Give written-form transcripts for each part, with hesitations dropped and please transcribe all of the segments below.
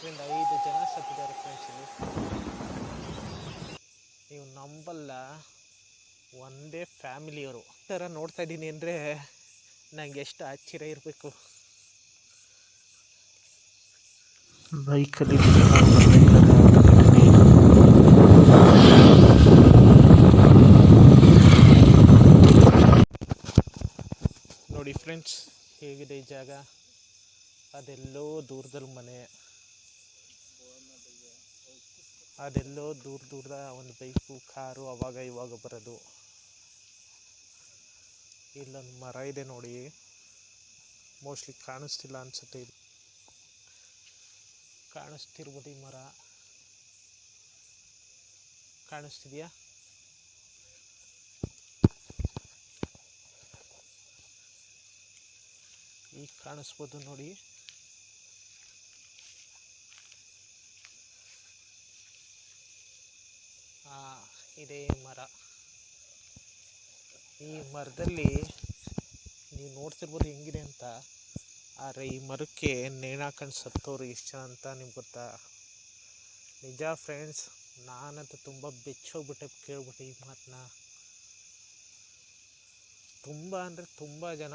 4-5 ಜನ ಸತ್ತಿದ್ದಾರೆ ಫ್ರೆಂಡ್ಸ್. ಇಲ್ಲಿ ನೀವು ನಂಬಲ್ಲ, ಒಂದೇ ಫ್ಯಾಮಿಲಿಯವರು ಈ ಥರ ನೋಡ್ತಾ ಇದ್ದೀನಿ ಅಂದರೆ ನಂಗೆ ಎಷ್ಟು ಆಶ್ಚರ್ಯ ಇರಬೇಕು. ಬೈಕಲ್ಲಿ ನೋಡಿ ಫ್ರೆಂಡ್ಸ್ ಹೇಗಿದೆ ಈ ಜಾಗ. ಅದೆಲ್ಲೋ ದೂರದಲ್ಲಿ ಮನೆ, ಅದೆಲ್ಲೋ ದೂರದ ಒಂದು ಬೈಕು ಕಾರು ಅವಾಗ ಇವಾಗ ಬರೋದು. ಇಲ್ಲೊಂದು ಮರ ಇದೆ ನೋಡಿ, ಮೋಸ್ಟ್ಲಿ ಕಾಣಿಸ್ತಿಲ್ಲ ಅನ್ಸುತ್ತೆ. ಇದು ಕಾಣಿಸ್ತಿರ್ಬೋದು, ಈ ಮರ ಕಾಣಿಸ್ತಿದ್ಯಾ? ಈಗ ಕಾಣಿಸ್ಬೋದು ನೋಡಿ. ಇದೇ ಮರ. ಈ ಮರದಲ್ಲಿ ನೀವು ನೋಡ್ತಿರ್ಬೋದು ಹೆಂಗಿದೆ ಅಂತ. ಆದರೆ ಈ ಮರಕ್ಕೆ ನೇಣಾಕೊಂಡು ಸತ್ತೋರು ಎಷ್ಟು ಜನ ಅಂತ ನಿಮ್ಗೆ ಗೊತ್ತಾ? ನಿಜ ಫ್ರೆಂಡ್ಸ್, ನಾನಂತೂ ತುಂಬ ಬೆಚ್ಚೋಗ್ಬಿಟ್ಟೆ ಕೇಳ್ಬಿಟ್ಟೆ ಈ ಮಾತನ್ನ. ತುಂಬ ಅಂದರೆ ತುಂಬ ಜನ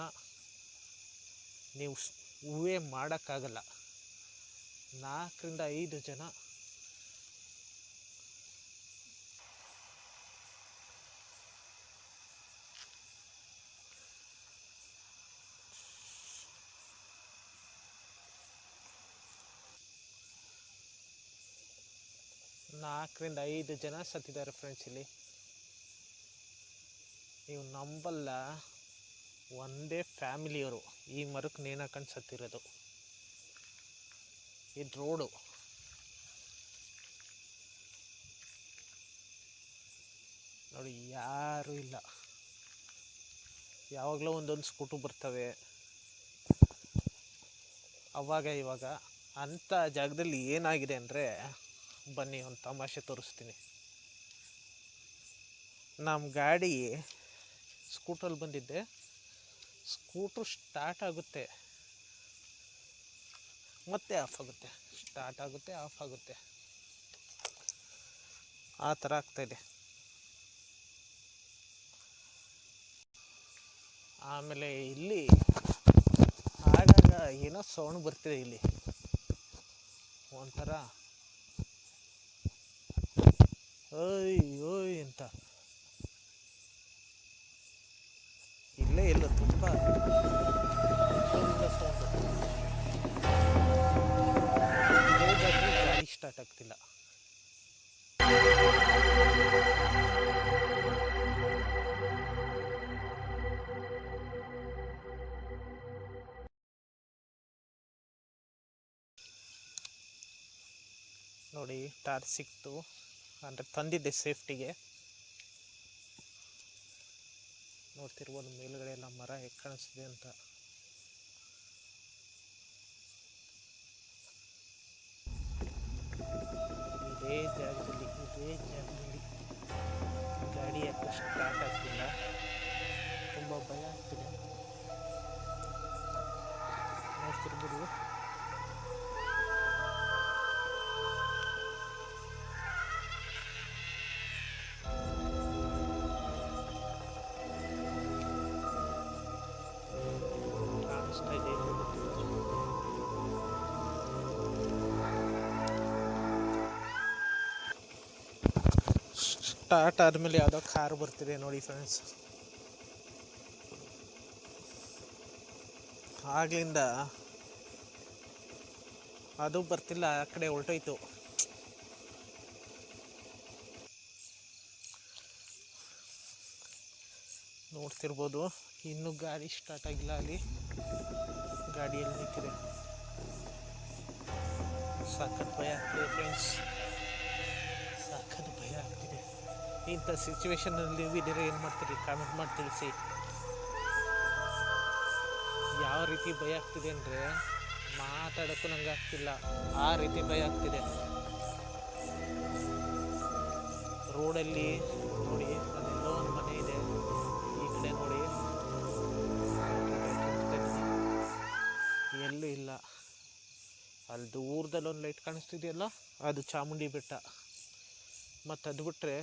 ನೀವು ಊಹೆ ಮಾಡೋಕ್ಕಾಗಲ್ಲ. 4-5 ಜನ ಸತ್ತಿದ್ದಾರೆ ಫ್ರೆಂಡ್ಸ್. ಇಲ್ಲಿ ನೀವು ನಂಬಲ್ಲ, ಒಂದೇ ಫ್ಯಾಮಿಲಿಯವರು ಈ ಮರಕ್ಕೆ ನೇಣಾಕೊಂಡು ಸತ್ತಿರೋದು. ಇದು ರೋಡು. ನೋಡಿ ಯಾರೂ ಇಲ್ಲ. ಯಾವಾಗಲೂ ಒಂದೊಂದು ಸ್ಕೂಟು ಬರ್ತವೆ ಅವಾಗ ಇವಾಗ. ಅಂಥ ಜಾಗದಲ್ಲಿ ಏನಾಗಿದೆ ಅಂದರೆ, ಬನ್ನಿ ಒಂದು ತಮಾಷೆ ತೋರಿಸ್ತೀನಿ. ನಮ್ಮ ಗಾಡಿ ಸ್ಕೂಟ್ರಲ್ಲಿ ಬಂದಿದ್ದೆ, ಸ್ಕೂಟ್ರು ಸ್ಟಾರ್ಟ್ ಆಗುತ್ತೆ ಮತ್ತೆ ಆಫ್ ಆಗುತ್ತೆ, ಸ್ಟಾರ್ಟ್ ಆಗುತ್ತೆ ಆಫ್ ಆಗುತ್ತೆ, ಆ ಥರ ಆಗ್ತಾಯಿದೆ. ಆಮೇಲೆ ಇಲ್ಲಿ ಆಗಾಗ ಏನೋ ಸೌಂಡ್ ಬರ್ತಿದೆ. ಇಲ್ಲಿ ಒಂಥರ ಓಯ್ ಓಯ್ ಅಂತ. ಇಲ್ಲೇ ಇಲ್ಲ, ತುಂಬ ಸೌಂಡು. ಗಾಡಿ ಸ್ಟಾರ್ಟ್ ಆಗ್ತಿಲ್ಲ. ನೋಡಿ ಟಾರ್ ಸಿಕ್ತು ಅಂದರೆ ತಂದಿದ್ದೆ ಸೇಫ್ಟಿಗೆ. ನೋಡ್ತಿರ್ಬೋದು ಮೇಲುಗಡೆ ಎಲ್ಲ ಮರ ಹೇಗೆ ಕಾಣಿಸ್ತಿದೆ ಅಂತ. ಇದೇ ಜಾಗದಲ್ಲಿ ಗಾಡಿ ಯಾಕೆ ಸ್ಟಾರ್ಟ್ ಆಗ್ತಿಲ್ಲ, ತುಂಬ ಭಯ ಆಗ್ತಿದೆ. ನೋಡ್ತಿರ್ಬೋದು ಕಾಣಿಸ್ತಾ ಇದೆ. ಸ್ಟಾರ್ಟ್ ಆದಮೇಲೆ ಯಾವುದೋ ಕಾರು ಬರ್ತಿದೆ ನೋಡಿ ಫ್ರೆಂಡ್ಸ್. ಆಗ್ಲಿಂದ ಅದು ಬರ್ತಿಲ್ಲ, ಆ ಕಡೆ ಹೊರಟೋಯ್ತು. ನೋಡ್ತಿರ್ಬೋದು ಇನ್ನೂ ಗಾಡಿ ಸ್ಟಾರ್ಟ್ ಆಗಿಲ್ಲ. ಅಲ್ಲಿ ಗಾಡಿಯಲ್ಲಿ ನಿಂತಿದೆ. ಸಖತ್ ಭಯ ಆಗ್ತಿದೆ ಫ್ರೆಂಡ್ಸ್, ಸಖತ್ ಭಯ ಆಗ್ತಿದೆ. ಇಂಥ ಸಿಚುವೇಶನಲ್ಲಿ ನೀವಿದ್ದೀರಾ, ಏನು ಮಾಡ್ತೀರಿ? ಕಾಮೆಂಟ್ ಮಾಡಿ ತಿಳಿಸಿ. ಯಾವ ರೀತಿ ಭಯ ಆಗ್ತಿದೆ ಅಂದರೆ ಮಾತಾಡೋಕ್ಕೂ ನಂಗೆ ಆಗ್ತಿಲ್ಲ, ಆ ರೀತಿ ಭಯ ಆಗ್ತಿದೆ. ರೋಡಲ್ಲಿ ನೋಡಿ ಅದೆಲ್ಲೋ ಒಂದು ಮನೆ ಇದೆ, ಈ ಕಡೆ ನೋಡಿ ಎಲ್ಲೂ ಇಲ್ಲ. ಅಲ್ಲಿ ದೂರದಲ್ಲಿ ಒಂದು ಲೈಟ್ ಕಾಣಿಸ್ತಿದೆಯಲ್ಲ, ಅದು ಚಾಮುಂಡಿ ಬೆಟ್ಟ. ಮತ್ತು ಅದು ಬಿಟ್ಟರೆ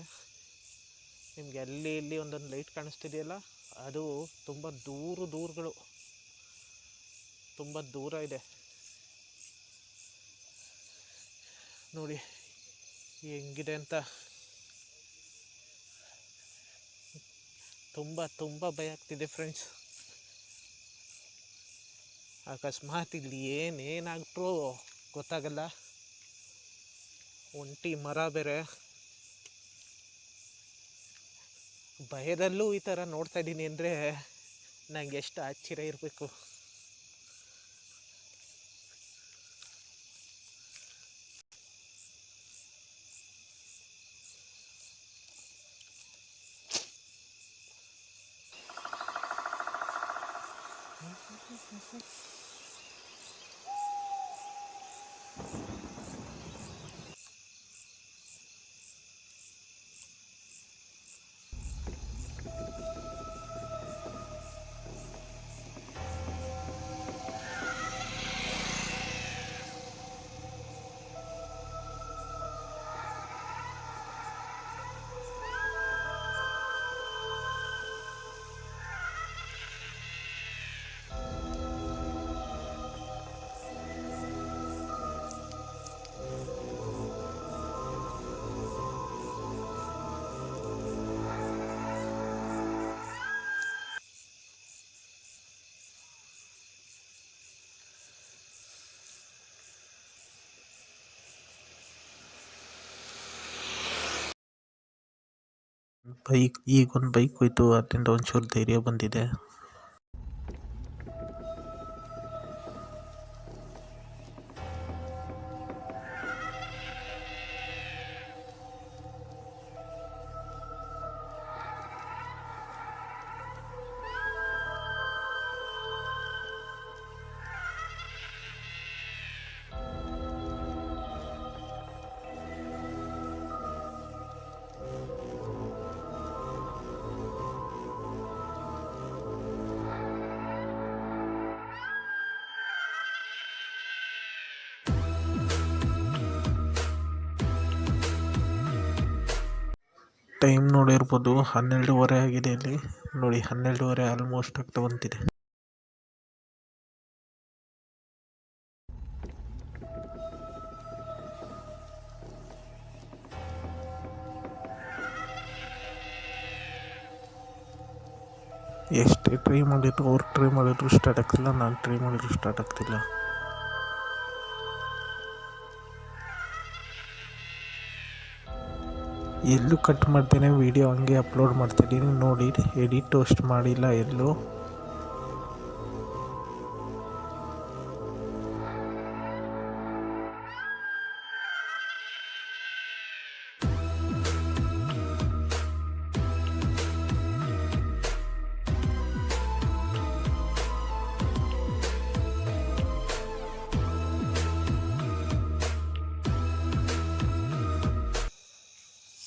ನಿಮಗೆ ಅಲ್ಲಿ ಇಲ್ಲಿ ಒಂದೊಂದು ಲೈಟ್ ಕಾಣಿಸ್ತಿದೆಯಲ್ಲ, ಅದು ತುಂಬ ದೂರಗಳು, ತುಂಬ ದೂರ ಇದೆ. ನೋಡಿ ಹೆಂಗಿದೆ ಅಂತ. ತುಂಬ ಭಯ ಆಗ್ತಿದೆ ಫ್ರೆಂಡ್ಸ್. ಅಕಸ್ಮಾತ್ ಇಲ್ಲಿ ಏನಾಗ್ಬಿಟ್ರೂ ಗೊತ್ತಾಗಲ್ಲ. ಒಂಟಿ ಮರ ಬೇರೆ, ಭಯದಲ್ಲೂ ಈ ಥರ ನೋಡ್ತಾ ಇದ್ದೀನಿ ಅಂದರೆ ನನಗೆ ಎಷ್ಟು ಆಶ್ಚರ್ಯ ಇರಬೇಕು. ಈಗೊಂದು ಬೈಕ್ ಹೋಯ್ತು, ಅದರಿಂದ ಒಂಚೂರು ಧೈರ್ಯ ಬಂದಿದೆ. ಟೈಮ್ ನೋಡಿರ್ಬೋದು 12:30 ಆಗಿದೆ. ಇಲ್ಲಿ ನೋಡಿ 12:30 ಆಲ್ಮೋಸ್ಟ್ ಆಗ್ತಾ ಬಂತಿದೆ. ಎಷ್ಟೇ ಟ್ರೈ ಮಾಡಿದ್ರು, ಅವ್ರು ಟ್ರೈ ಮಾಡಿದ್ರು ಸ್ಟಾರ್ಟ್ ಆಗ್ತಿಲ್ಲ, ನಾನು ಟ್ರೈ ಮಾಡಿದ್ರು ಸ್ಟಾರ್ಟ್ ಆಗ್ತಿಲ್ಲ. ಎಲ್ಲೂ ಕಟ್ ಮಾಡ್ತೇನೆ, ವಿಡಿಯೋ ಹಂಗೆ ಅಪ್ಲೋಡ್ ಮಾಡ್ತಿದ್ದೀನಿ ನೋಡಿ. ಎಡಿಟ್ ಅಷ್ಟು ಮಾಡಿಲ್ಲ ಎಲ್ಲೂ.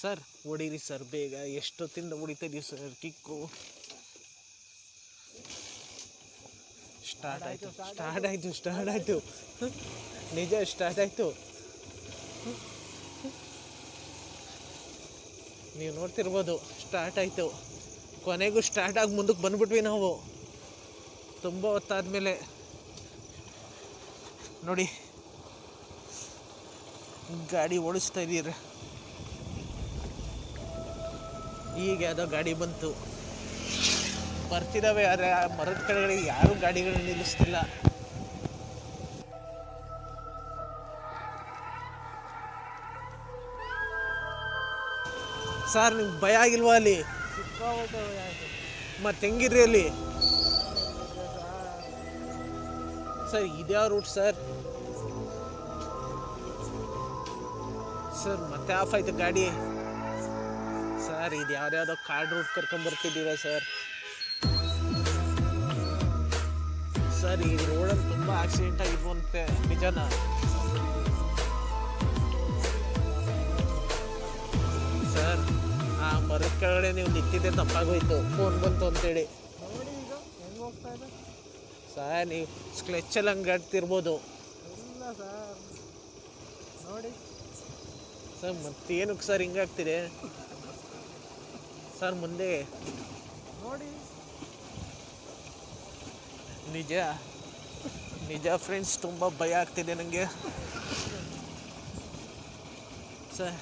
ಸರ್ ಹೊಡೀರಿ ಸರ್ ಬೇಗ, ಎಷ್ಟೊತ್ತಿಂದ ಹೊಡಿತಾ ಇದೀವಿ ಸರ್ ಕಿಕ್ಕು. ಸ್ಟಾರ್ಟ್ ಆಯಿತು ನಿಜ ಸ್ಟಾರ್ಟ್ ಆಯಿತು. ನೀವು ನೋಡ್ತಿರ್ಬೋದು ಸ್ಟಾರ್ಟ್ ಆಯಿತು. ಕೊನೆಗೂ ಸ್ಟಾರ್ಟ್ ಆಗಿ ಮುಂದಕ್ಕೆ ಬಂದ್ಬಿಟ್ವಿ ನಾವು ತುಂಬ ಹೊತ್ತಾದ್ಮೇಲೆ. ನೋಡಿ ಗಾಡಿ ಓಡಿಸ್ತಾ ಇದ್ದೀರಿ. ಈಗ ಯಾವುದೋ ಗಾಡಿ ಬಂತು, ಬರ್ತಿದ್ದಾವೆ, ಆದರೆ ಆ ಮರದ ಕೆಳಗಡೆ ಯಾರೂ ಗಾಡಿಗಳನ್ನ ನಿಲ್ಲಿಸ್ತಿಲ್ಲ. ಸರ್ ನಿಮ್ಗೆ ಭಯ ಆಗಿಲ್ವಾ ಅಲ್ಲಿ? ಮತ್ತೆ ಹೆಂಗಿದ್ರಿ ಅಲ್ಲಿ? ಸರ್ ಇದ್ಯಾವ ರೂಟ್ ಸರ್? ಸರ್ ಮತ್ತೆ ಆಫ್ ಆಯ್ತು ಗಾಡಿ. ಸರ್ ಇದು ಯಾವ್ದಾವುದೋ ಕಾರ್ಡ್ ರೂಟ್ ಕರ್ಕೊಂಬರ್ತಿದ್ದೀರ ಸರ್? ಸರ್ ಈ ರೋಡಲ್ಲಿ ತುಂಬ ಆಕ್ಸಿಡೆಂಟ್ ಆಗಿದ್ವಂತೆ, ನಿಜನಾ? ಸರ್ ಆ ಮರದ ಕೆಳಗಡೆ ನೀವು ನಿಂತಿದ್ದೆ ತಪ್ಪಾಗೋಯ್ತು, ಫೋನ್ ಬಂತು ಅಂತೇಳಿ. ಸರ್ ನೀವು ಸ್ಕ್ಲೆಚಲ್ಲಿ ಹಂಗೆ ಆಡ್ತಿರ್ಬೋದು. ಇಲ್ಲ ಸರ್ ನೋಡಿ ಸರ್ ಮತ್ತೇನಕ್ಕೆ ಸರ್ ಹಿಂಗಾಗ್ತಿದೆ ಸರ್ ಮುಂದೆ ನೋಡಿ ನಿಜ ನಿಜ ಫ್ರೆಂಡ್ಸ್, ತುಂಬ ಭಯ ಆಗ್ತಿದೆ ನನಗೆ ಸರ್.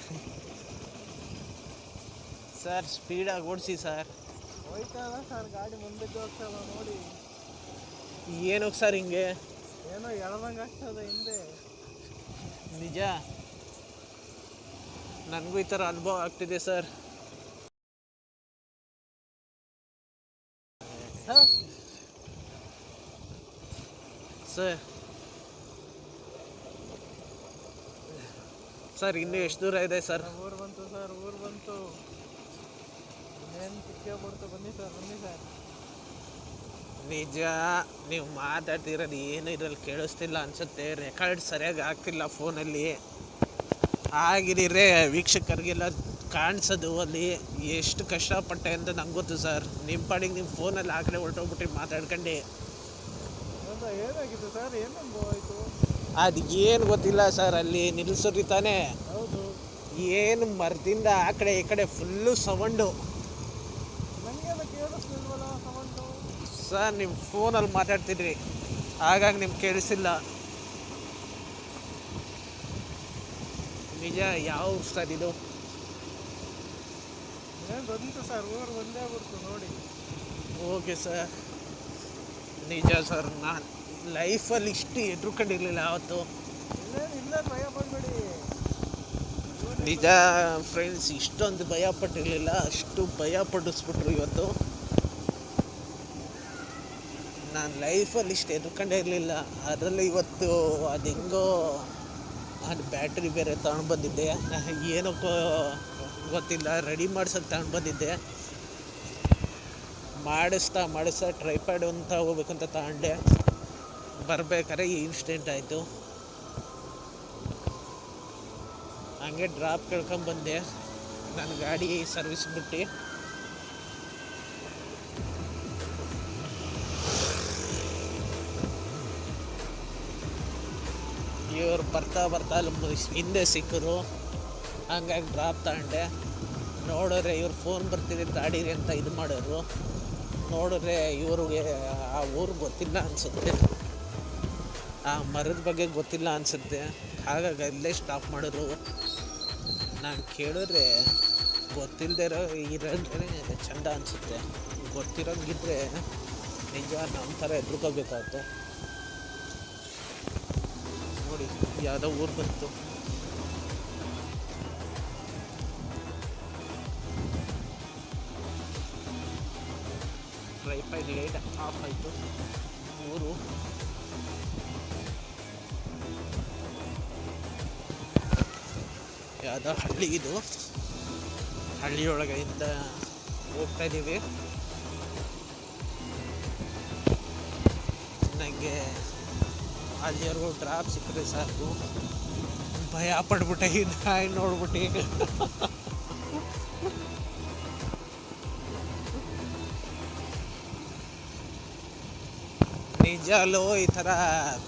ಸರ್ ಸ್ಪೀಡಾಗಿ ಓಡಿಸಿ ಸರ್. ಹೋಯ್ತಲ್ಲ ಸರ್, ಗಾಡಿ ಮುಂದಕ್ಕೆ ಹೋಗ್ತಲ್ಲ ನೋಡಿ. ಏನಕ್ಕೆ ಸರ್ ಹಿಂಗೆ? ಏನೋ ಎಳ್ದಂಗೆ ಆಗ್ತದೆ ಹಿಂದೆ. ನಿಜ ನನಗೂ ಈ ಥರ ಅನುಭವ ಆಗ್ತಿದೆ ಸರ್. ಸರ್ ಸರ್ ಇನ್ನೂ ಎಷ್ಟು ದೂರ ಇದೆ ಸರ್? ಊರು ಬಂತು ಸರ್, ಊರು ಬಂತು. ಇನ್ನೇನು ಕಿಕ್ಕೆ ಬಿಡ್ತು. ಬನ್ನಿ ಸರ್, ಬನ್ನಿ ಸರ್. ನಿಜ ನೀವು ಮಾತಾಡ್ತಿರೋದು ಏನು ಇದ್ರಲ್ಲಿ ಕೇಳಿಸ್ತಿಲ್ಲ ಅನ್ಸುತ್ತೆ. ರೆಕಾರ್ಡ್ ಸರಿಯಾಗಿ ಆಗ್ತಿಲ್ಲ ಫೋನಲ್ಲಿ. ಆಗಿದ್ರೆ ವೀಕ್ಷಕರಿಗೆಲ್ಲ ಕಾಣಿಸೋದು ಅಲ್ಲಿ ಎಷ್ಟು ಕಷ್ಟಪಟ್ಟೆ ಅಂತ ನಂಗೆ ಗೊತ್ತು ಸರ್. ನಿಮ್ಮ ಪಾಡಿಗೆ ನಿಮ್ಮ ಫೋನಲ್ಲಿ ಆ ಕಡೆ ಹೊರಟೋಗ್ಬಿಟ್ಟು ಮಾತಾಡ್ಕೊಂಡು ಏನಾಗಿತ್ತು ಸರ್? ಏನು ಅನುಭವ ಆಯಿತು? ಅದು ಏನು ಗೊತ್ತಿಲ್ಲ ಸರ್. ಅಲ್ಲಿ ನಿಲ್ಲಿಸೋರಿ ತಾನೇ. ಹೌದು. ಏನು ಮರದಿಂದ ಆ ಕಡೆ ಈ ಕಡೆ ಫುಲ್ಲು ಸೌಂಡು. ನನಗೆಲ್ಲ ಕೇಳಿಸ್ತಿಲ್ವಲ್ಲ ಸೌಂಡು? ಸರ್ ನಿಮ್ಮ ಫೋನಲ್ಲಿ ಮಾತಾಡ್ತಿದ್ರಿ, ಹಾಗಾಗಿ ನಿಮ್ಗೆ ಕೇಳಿಸಿಲ್ಲ. ನಿಜ. ಯಾವ ಸರ್ ಇದು? ಏನು ಬಂತು ಸರ್, ಊರು ಬಂದೇ ಬಿಡ್ತು ನೋಡಿ. Okay sir. ನಿಜ ಸರ್, ನಾನು ಲೈಫಲ್ಲಿ ಇಷ್ಟು ಹೆದ್ರುಕೊಂಡಿರಲಿಲ್ಲ ಯಾವತ್ತು. ಇಲ್ಲ ಭಯ ಪಡಬೇಡಿ. ನಿಜ ಫ್ರೆಂಡ್ಸ್, ಇಷ್ಟೊಂದು ಭಯ ಪಟ್ಟಿರಲಿಲ್ಲ. ಅಷ್ಟು ಭಯ ಪಡಿಸ್ಬಿಟ್ರು ಇವತ್ತು. ನಾನು ಲೈಫಲ್ಲಿ ಇಷ್ಟು ಹೆದ್ರುಕೊಂಡೇ ಇರಲಿಲ್ಲ. ಅದರಲ್ಲಿ ಇವತ್ತು ಅದು ಹೆಂಗೋ ಅದು ಬ್ಯಾಟ್ರಿ ಬೇರೆ ತಗೊಂಡು ಬಂದಿದ್ದೆ. ಏನಕ್ಕೋ ಗೊತ್ತಿಲ್ಲ, ರೆಡಿ ಮಾಡ್ಸೋಕ್ಕೆ ತಗೊಂಡು ಬಂದಿದ್ದೆ. ಮಾಡಿಸ್ತಾ ಟ್ರೈಪ್ಯಾಡ್ ಅಂತ ಹೋಗ್ಬೇಕಂತ ತಗೊಂಡೆ. ಬರ್ಬೇಕಾದ್ರೆ ಈ ಇನ್ಸಿಡೆಂಟ್ ಆಯಿತು. ಹಂಗೆ ಡ್ರಾಪ್ ಕೇಳ್ಕೊಂಬಂದೆ ನನ್ನ ಗಾಡಿ ಸರ್ವಿಸ್ ಬಿಟ್ಟು. ಇವ್ರು ಬರ್ತಾ ಅಲ್ಲಿ ಹಿಂದೆ ಸಿಕ್ಕರು. ಹಂಗಾಗಿ ಡ್ರಾಪ್ ತಗೊಂಡೆ. ನೋಡಿದ್ರೆ ಇವ್ರು ಫೋನ್ ಬರ್ತಿದೆ ಗಾಡಿಗೆ ಅಂತ ಇದು ಮಾಡೋರು. ನೋಡಿದ್ರೆ ಇವ್ರಿಗೆ ಆ ಊರು ಗೊತ್ತಿಲ್ಲ ಅನಿಸುತ್ತೆ, ಆ ಮರದ ಬಗ್ಗೆ ಗೊತ್ತಿಲ್ಲ ಅನಿಸುತ್ತೆ. ಹಾಗಾಗಿ ಅಲ್ಲೇ ಸ್ಟಾಪ್ ಮಾಡಿದ್ರು. ನಾನು ಕೇಳಿದ್ರೆ ಗೊತ್ತಿಲ್ಲದೆ ಇರೋದ್ರೆ ಚಂದ ಅನಿಸುತ್ತೆ. ಗೊತ್ತಿರೋಂಗಿದ್ರೆ ನಿಜ ನಮ್ಮ ಥರ ಹೆದ್ರುಕೋಬೇಕಾಗುತ್ತೆ. ನೋಡಿ ಯಾವುದೋ ಊರು ಬಂತು. ಟ್ರೈಪ್ಯಾಡ್ ಲೈಟ್ ಆಫ್ ಆಯಿತು. ಊರು ಯಾವುದೋ ಹಳ್ಳಿ. ಇದು ಹಳ್ಳಿಯೊಳಗಿಂದ ಹೋಗ್ತಾ ಇದ್ದೀವಿ. ನನಗೆ ಅಲ್ಲಿವರೆಗೂ ಡ್ರಾಪ್ ಸಿಕ್ಕರೆ ಸಾಕು. ಭಯ ಪಡ್ಬಿಟ್ಟೆ ಈ ನಾಯಿ ನೋಡ್ಬಿಟ್ಟು. ನಿಜಲ್ಲೂ ಈ ಥರ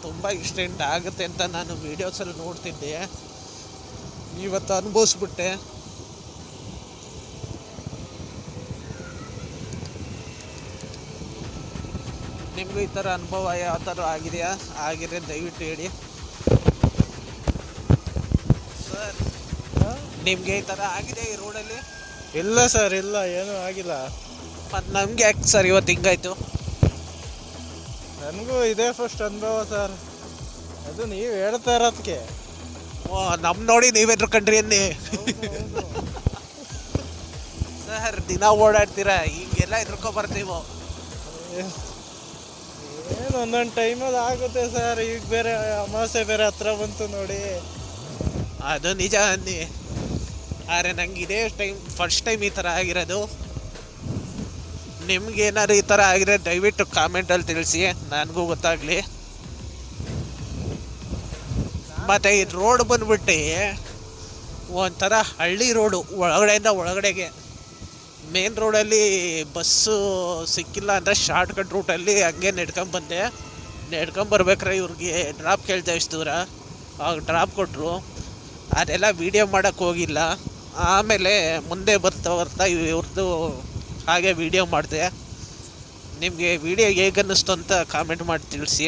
ತುಂಬ ಇನ್ಸಿಡೆಂಟ್ ಆಗುತ್ತೆ ಅಂತ ನಾನು ವೀಡಿಯೋಸಲ್ಲಿ ನೋಡ್ತಿದ್ದೆ. ಇವತ್ತು ಅನುಭವಿಸ್ಬಿಟ್ಟೆ. ನಿಮಗೂ ಈ ಥರ ಅನುಭವ ಯಾವ ಥರ ಆಗಿದೆಯಾ? ಆಗಿದ್ರೆ ದಯವಿಟ್ಟು ಹೇಳಿ ಸರ್. ನಿಮಗೆ ಈ ಥರ ಆಗಿದೆ ಈ ರೋಡಲ್ಲಿ? ಇಲ್ಲ ಸರ್, ಇಲ್ಲ, ಏನೂ ಆಗಿಲ್ಲ. ಮತ್ತು ನಮಗೆ ಯಾಕೆ ಸರ್ ಇವತ್ತು ಹಿಂಗಾಯ್ತು? ನನಗೂ ಇದೇ ಫಸ್ಟ್ ಅನುಭವ ಸರ್. ಅದು ನೀವು ಹೇಳ್ತಾ ಇರೋದಕ್ಕೆ. ನಮ್ಮ ನೋಡಿ ನೀವೇ ಹೆದ್ರುಕೊಂಡ್ರಿ ಅನ್ನಿ ಸರ್. ದಿನ ಓಡಾಡ್ತೀರಾ, ಹಿಂಗೆಲ್ಲ ಹೆದ್ರುಕೊಬಾರ್ದು ನೀವು. ಏನು ಒಂದೊಂದು ಟೈಮಲ್ಲಿ ಆಗುತ್ತೆ ಸರ್. ಈಗ ಬೇರೆ ಅಮಾವಾಸ್ಯೆ ಬೇರೆ ಹತ್ರ ಬಂತು ನೋಡಿ. ಅದು ನಿಜ ಅನ್ನಿ. ಆದರೆ ನಂಗೆ ಇದೇ ಫಸ್ಟ್ ಟೈಮ್ ಈ ಥರ ಆಗಿರೋದು. ನಿಮ್ಗೇನಾದ್ರು ಈ ಥರ ಆಗಿದ್ರೆ ದಯವಿಟ್ಟು ಕಾಮೆಂಟಲ್ಲಿ ತಿಳಿಸಿ, ನನಗೂ ಗೊತ್ತಾಗಲಿ. ಮತ್ತು ಈ ರೋಡ್ ಬಂದ್ಬಿಟ್ಟು ಒಂಥರ ಹಳ್ಳಿ ರೋಡು, ಒಳಗಡೆಯಿಂದ ಒಳಗಡೆಗೆ. ಮೇನ್ ರೋಡಲ್ಲಿ ಬಸ್ಸು ಸಿಕ್ಕಿಲ್ಲ ಅಂದರೆ ಶಾರ್ಟ್ ಕಟ್ ರೂಟಲ್ಲಿ ಹಂಗೆ ನಡ್ಕೊಂಬಂದೆ. ನಡ್ಕೊಂಬರ್ಬೇಕಾರೆ ಇವ್ರಿಗೆ ಡ್ರಾಪ್ ಕೇಳ್ತಾ ಇಷ್ಟು ದೂರ. ಡ್ರಾಪ್ ಕೊಟ್ಟರು. ಅದೆಲ್ಲ ವೀಡಿಯೋ ಮಾಡೋಕ್ಕೆ ಹೋಗಿಲ್ಲ. ಆಮೇಲೆ ಮುಂದೆ ಬರ್ತಾ ಬರ್ತಾ ಇವ್ರದ್ದು ಹಾಗೆ ವೀಡಿಯೋ ಮಾಡಿದೆ. ನಿಮಗೆ ವೀಡಿಯೋ ಹೇಗೆ ಅನ್ನಿಸ್ತು ಅಂತ ಕಾಮೆಂಟ್ ಮಾಡಿ ತಿಳಿಸಿ.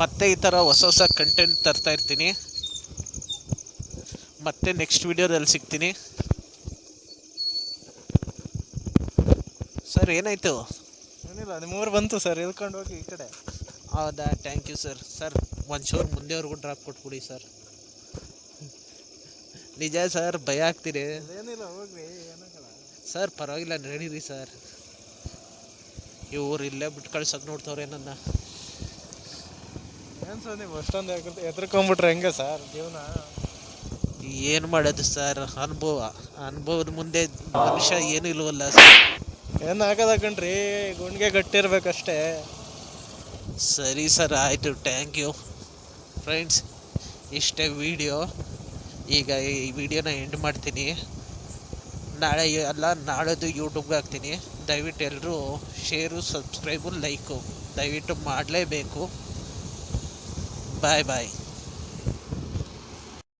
ಮತ್ತೆ ಈ ಥರ ಹೊಸ ಹೊಸ ಕಂಟೆಂಟ್ ತರ್ತಾ ಇರ್ತೀನಿ. ಮತ್ತೆ ನೆಕ್ಸ್ಟ್ ವೀಡಿಯೋದಲ್ಲಿ ಸಿಗ್ತೀನಿ. ಸರ್ ಏನಾಯಿತು? ಏನಿಲ್ಲ, ನಿಮ್ಮೂರು ಬಂತು ಸರ್, ಇಳ್ಕೊಂಡು ಹೋಗಿ ಈ ಕಡೆ. ಹೌದಾ, ಥ್ಯಾಂಕ್ ಯು ಸರ್. ಸರ್ ಒಂಚೂರು ಮುಂದೆವರೆಗೂ ಡ್ರಾಪ್ ಕೊಟ್ಬಿಡಿ ಸರ್. ನಿಜ ಸರ್, ಭಯ ಆಗ್ತಿದೆ. ಏನಿಲ್ಲ, ಹೋಗ್ರಿ, ಏನಾಗಲ್ಲ ಸರ್. ಪರವಾಗಿಲ್ಲ, ನಡೀರಿ ಸರ್. ಇವ್ರು ಇಲ್ಲೇ ಬಿಟ್ಟು ಕಳ್ಸಕ್ಕೆ ನೋಡ್ತವ್ರೆ ನನ್ನ. ಏನು ಸರ್ ನೀವು ಅಷ್ಟೊಂದು ಎದ್ರಕೊಂಬಿಟ್ರೆ ಹೆಂಗೆ ಸರ್ ಜೀವನ? ಏನು ಮಾಡೋದು ಸರ್, ಅನುಭವದ ಮುಂದೆ ಮನುಷ್ಯ ಏನೂ ಇಲ್ವಲ್ಲ ಸರ್. ಏನು ಆಗದ ಕಣ್ರಿ, ಗುಂಡಿಗೆ ಗಟ್ಟಿರ್ಬೇಕಷ್ಟೇ. ಸರಿ ಸರ್, ಆಯಿತು, ಥ್ಯಾಂಕ್ ಯು ಫ್ರೆಂಡ್ಸ್. ಇಷ್ಟೇ ವೀಡಿಯೋ. ಈಗ ಈ ವಿಡಿಯೋನ ಎಂಡ್ ಮಾಡ್ತೀನಿ. ನಾಳೆ ಅಲ್ಲ, ನಾಳೆದು ಯೂಟ್ಯೂಬ್ಗೆ ಹಾಕ್ತೀನಿ. ದಯವಿಟ್ಟು ಎಲ್ಲರೂ ಶೇರು, ಸಬ್ಸ್ಕ್ರೈಬು, ಲೈಕು ದಯವಿಟ್ಟು ಮಾಡಲೇಬೇಕು. ಬಾಯ್ ಬಾಯ್.